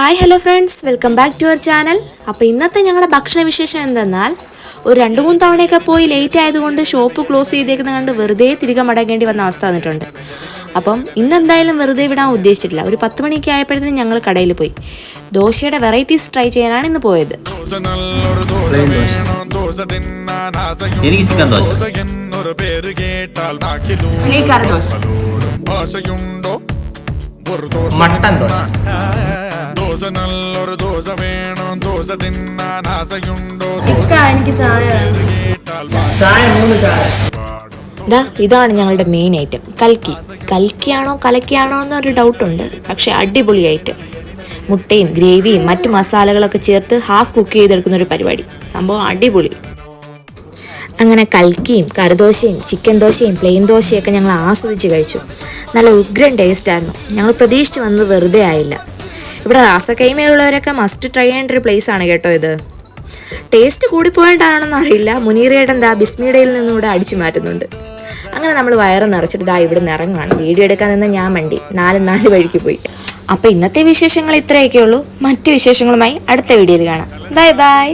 Hi hello friends, welcome back to our channel. അപ്പോൾ ഇന്നത്തെ ഞങ്ങളുടെ ഭക്ഷണ വിശേഷം എന്തെന്നാൽ, ഒരു 2-3 തവണയൊക്കെ പോയി ലേറ്റ് ആയതുകൊണ്ട് ഷോപ്പ് ക്ലോസ് ചെയ്തേക്കുന്നത് കണ്ട് വെറുതെ തിരികെ മടങ്ങേണ്ടി വന്ന അവസ്ഥ വന്നിട്ടുണ്ട്. അപ്പം ഇന്നെന്തായാലും വെറുതെ വിടാൻ ഉദ്ദേശിച്ചിട്ടില്ല. ഒരു 10 മണിയൊക്കെ ആയപ്പോഴത്തേനും ഞങ്ങൾ കടയിൽ പോയി ദോശയുടെ വെറൈറ്റീസ് ട്രൈ ചെയ്യാനാണ് ഇന്ന് പോയത്. എനിക്ക് ചിക്കൻ ദോശ. മട്ടൻ ദോശ. ഇതാണ് ഞങ്ങളുടെ മെയിൻ ഐറ്റം, കൽക്കി. കൽക്കിയാണോ കലക്കിയാണോ എന്നൊരു ഡൗട്ടുണ്ട്, പക്ഷെ അടിപൊളി ഐറ്റം. മുട്ടയും ഗ്രേവിയും മറ്റു മസാലകളൊക്കെ ചേർത്ത് ഹാഫ് കുക്ക് ചെയ്തെടുക്കുന്ന ഒരു പരിപാടി. സംഭവം അടിപൊളി. അങ്ങനെ കൽക്കിയും കറിദോശയും ചിക്കൻ ദോശയും പ്ലെയിൻ ദോശയൊക്കെ ഞങ്ങൾ ആസ്വദിച്ച് കഴിച്ചു. നല്ല ഉഗ്രൻ ടേസ്റ്റായിരുന്നു. ഞങ്ങൾ പ്രതീക്ഷിച്ച് വന്നത് വെറുതെ ആയില്ല. ഇവിടെ റാസക്കൈമയുള്ളവരൊക്കെ മസ്റ്റ് ട്രൈ ചെയ്യേണ്ട ഒരു പ്ലേസ് ആണ് കേട്ടോ ഇത്. ടേസ്റ്റ് കൂടിപ്പോയിട്ടാണെന്ന് അറിയില്ല, മുനീറേടൻ ബിസ്മിയുടെയിൽ നിന്നും ഇവിടെ അടിച്ചു മാറ്റുന്നുണ്ട്. അങ്ങനെ നമ്മൾ വയറ് നിറച്ചിട്ട് ഇവിടെ നിന്ന് ഇറങ്ങുകയാണ്. വീഡിയോ എടുക്കാൻ നിന്ന് ഞാൻ വണ്ടി 4 വഴിക്ക് പോയി. അപ്പോൾ ഇന്നത്തെ വിശേഷങ്ങൾ ഇത്രയൊക്കെ ഉള്ളൂ. മറ്റു വിശേഷങ്ങളുമായി അടുത്ത വീഡിയോയിൽ കാണാം. Bye bye.